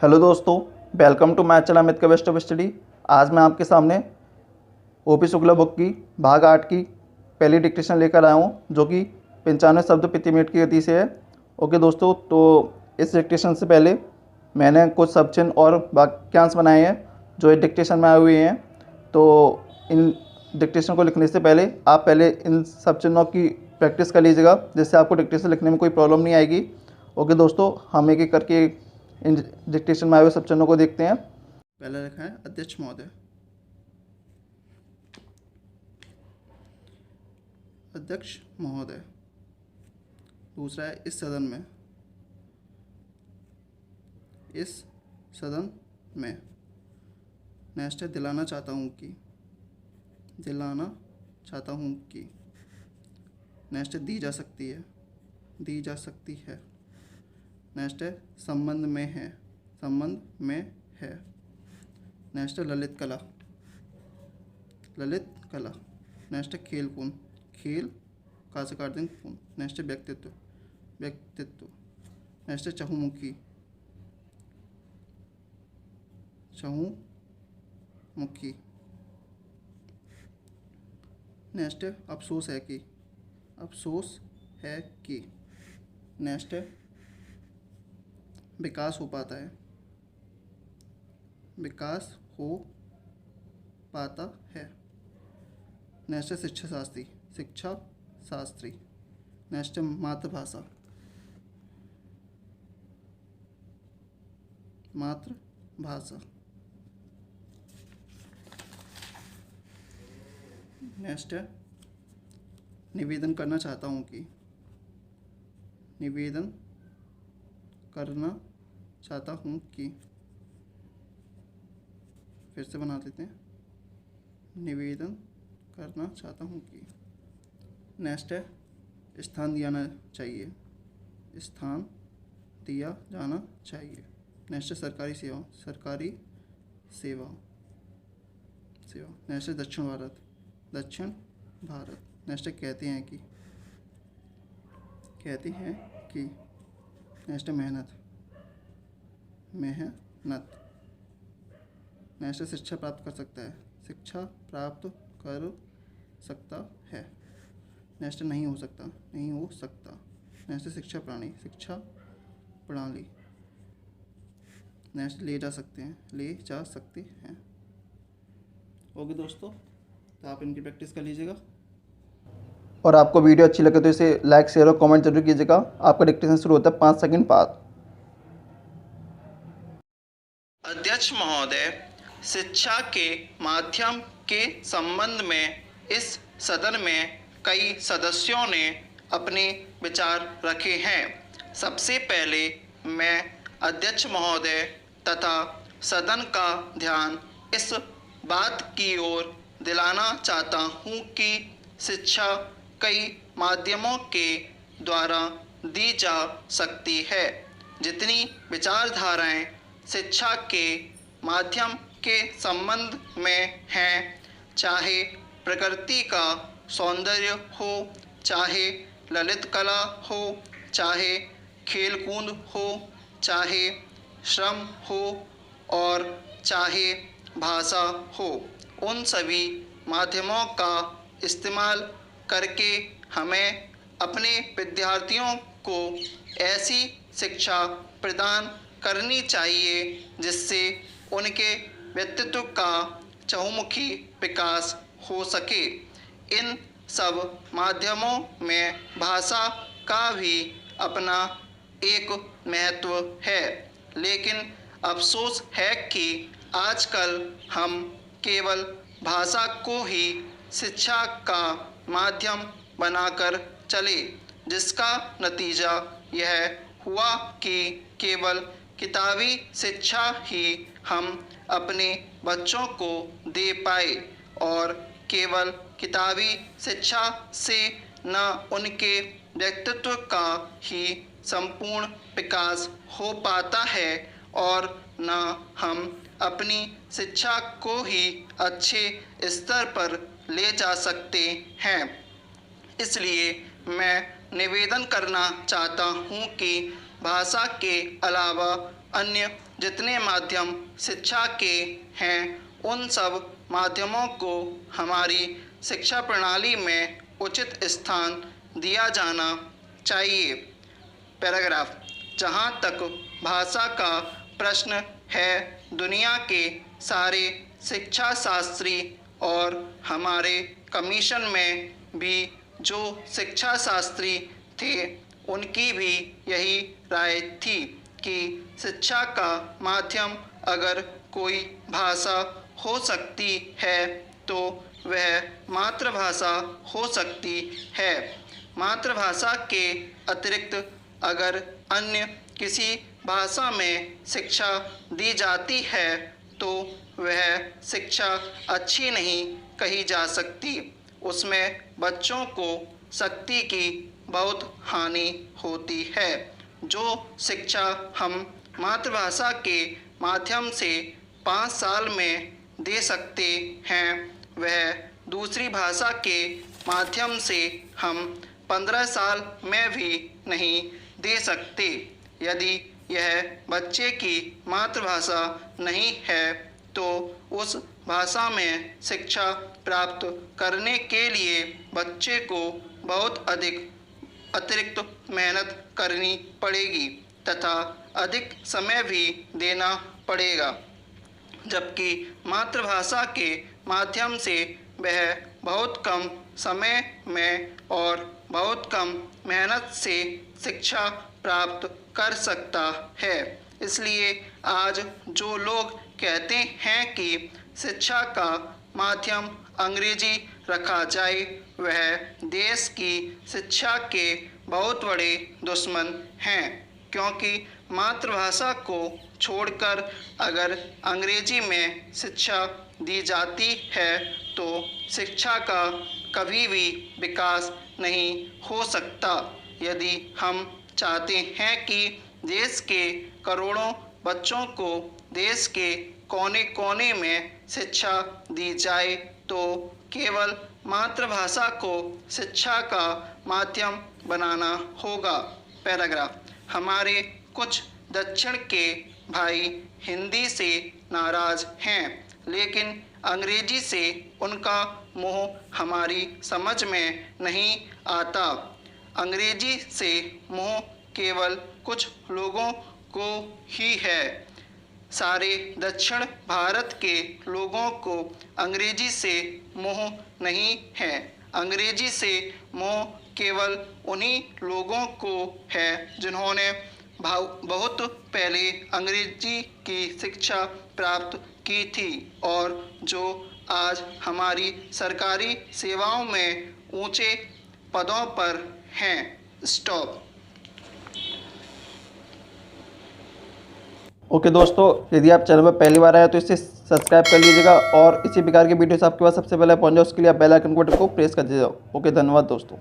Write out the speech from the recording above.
Hello दोस्तों, welcome to my channel Amit का best of study. आज मैं आपके सामने ओपी शुक्ला बुक की भाग 8 की पहली डिक्टेशन लेकर आया हूँ, जो कि 95 शब्द प्रति मिनट की गति से है। ओके दोस्तों, तो इस डिक्टेशन से पहले मैंने कुछ शब्द चिन्ह और वाक्यांश बनाए हैं जो इस डिक्टेशन में आए हुए हैं। तो इन डिक्टेशन को लिखने से पहले आप पहले इन सब चिन्हों की प्रैक्टिस कर लीजिएगा, जिससे आपको डिक्टेशन लिखने में कोई प्रॉब्लम नहीं आएगी। ओके दोस्तों, हम एक एक करके इन डिक्टेशन में आए हुए सब चिन्हों को देखते हैं। पहला लिखा है अध्यक्ष महोदय। अध्यक्ष महोदय। दूसरा है इस सदन में। इस सदन में। नेक्स्ट है दिलाना चाहता हूँ कि। दिलाना चाहता हूँ कि। नेक्स्ट है दी जा सकती है। दी जा सकती है। नेक्स्ट है संबंध में है। संबंध में है। नेक्स्ट है ललित कला। ललित कला। नेक्स्ट है खेल कूद। खेल का से काट दें कूद। नेक्स्ट है व्यक्तित्व। व्यक्तित्व। नेक्स्ट है चहुमुखी। चहुमुखी। नेक्स्ट है अफसोस है कि। अफसोस है कि। नेक्स्ट है विकास हो पाता है। विकास हो पाता है। नेक्स्ट है शिक्षा शास्त्री। शिक्षा शास्त्री। नेक्स्ट है मातृभाषा। मातृभाषा। नेक्स्ट है निवेदन करना चाहता हूँ कि। निवेदन करना चाहता हूँ कि। फिर से बना लेते हैं। निवेदन करना चाहता हूँ कि। नेक्स्ट है स्थान दिया जाना चाहिए। स्थान दिया जाना चाहिए। नेक्स्ट है सरकारी सेवा। सरकारी सेवा। सेवा। नेक्स्ट है दक्षिण भारत। दक्षिण भारत। नेक्स्ट है कहते हैं कि। कहते हैं कि। नेक्स्ट है मेहनत। मेहनत। नेक्स्ट है शिक्षा प्राप्त कर सकता है। शिक्षा प्राप्त कर सकता है। नेक्स्ट है नहीं हो सकता। नहीं हो सकता। नेक्स्ट है शिक्षा प्रणाली। शिक्षा प्रणाली। नेक्स्ट ले जा सकते हैं। ले जा सकते हैं। ओके दोस्तों, तो आप इनकी प्रैक्टिस कर लीजिएगा। और आपको वीडियो अच्छी लगे तो इसे लाइक, शेयर और कमेंट जरूर कीजिएगा। आपका डिक्टेशन शुरू होता है 5 सेकंड बाद। अध्यक्ष महोदय, शिक्षा के माध्यम के संबंध में इस सदन में कई सदस्यों ने अपने विचार रखे हैं। सबसे पहले मैं अध्यक्ष महोदय तथा सदन का ध्यान इस बात की ओर दिलाना चाहता हूँ कि शिक्षा कई माध्यमों के द्वारा दी जा सकती है। जितनी विचारधाराएं शिक्षा के माध्यम के संबंध में हैं, चाहे प्रकृति का सौंदर्य हो, चाहे ललित कला हो, चाहे खेलकूद हो, चाहे श्रम हो और चाहे भाषा हो, उन सभी माध्यमों का इस्तेमाल करके हमें अपने विद्यार्थियों को ऐसी शिक्षा प्रदान करनी चाहिए जिससे उनके व्यक्तित्व का चहुमुखी विकास हो सके। इन सब माध्यमों में भाषा का भी अपना एक महत्व है, लेकिन अफसोस है कि आजकल हम केवल भाषा को ही शिक्षा का माध्यम बनाकर चले, जिसका नतीजा यह हुआ कि केवल किताबी शिक्षा ही हम अपने बच्चों को दे पाए और केवल किताबी शिक्षा से न उनके व्यक्तित्व का ही संपूर्ण विकास हो पाता है और न हम अपनी शिक्षा को ही अच्छे स्तर पर ले जा सकते हैं। इसलिए मैं निवेदन करना चाहता हूँ कि भाषा के अलावा अन्य जितने माध्यम शिक्षा के हैं उन सब माध्यमों को हमारी शिक्षा प्रणाली में उचित स्थान दिया जाना चाहिए। पैराग्राफ। जहाँ तक भाषा का प्रश्न है, दुनिया के सारे शिक्षा शास्त्री और हमारे कमीशन में भी जो शिक्षा शास्त्री थे उनकी भी यही राय थी कि शिक्षा का माध्यम अगर कोई भाषा हो सकती है तो वह मातृभाषा हो सकती है। मातृभाषा के अतिरिक्त अगर अन्य किसी भाषा में शिक्षा दी जाती है तो वह शिक्षा अच्छी नहीं कही जा सकती। उसमें बच्चों को शक्ति की बहुत हानि होती है। जो शिक्षा हम मातृभाषा के माध्यम से 5 साल में दे सकते हैं वह दूसरी भाषा के माध्यम से हम 15 साल में भी नहीं दे सकते। यदि यह बच्चे की मातृभाषा नहीं है तो उस भाषा में शिक्षा प्राप्त करने के लिए बच्चे को बहुत अधिक अतिरिक्त मेहनत करनी पड़ेगी तथा अधिक समय भी देना पड़ेगा, जबकि मातृभाषा के माध्यम से वह बहुत कम समय में और बहुत कम मेहनत से शिक्षा प्राप्त कर सकता है। इसलिए आज जो लोग कहते हैं कि शिक्षा का माध्यम अंग्रेजी रखा जाए वह देश की शिक्षा के बहुत बड़े दुश्मन हैं, क्योंकि मातृभाषा को छोड़कर अगर अंग्रेजी में शिक्षा दी जाती है तो शिक्षा का कभी भी विकास नहीं हो सकता। यदि हम चाहते हैं कि देश के करोड़ों बच्चों को देश के कोने कोने में शिक्षा दी जाए तो केवल मातृभाषा को शिक्षा का माध्यम बनाना होगा। पैराग्राफ। हमारे कुछ दक्षिण के भाई हिंदी से नाराज़ हैं, लेकिन अंग्रेजी से उनका मोह हमारी समझ में नहीं आता। अंग्रेजी से मोह केवल कुछ लोगों को ही है। सारे दक्षिण भारत के लोगों को अंग्रेजी से मोह नहीं है। अंग्रेजी से मोह केवल उन्हीं लोगों को है जिन्होंने बहुत पहले अंग्रेजी की शिक्षा प्राप्त की थी और जो आज हमारी सरकारी सेवाओं में ऊंचे पदों पर हैं। स्टॉप। ओके दोस्तों, यदि आप चैनल पर पहली बार आए तो इसे सब्सक्राइब कर लीजिएगा और इसी प्रकार की वीडियोस आपके पास सबसे पहले पहुंच जाए उसके लिए आप बेल आइकन को प्रेस कर दीजिएगा। ओके, धन्यवाद दोस्तों।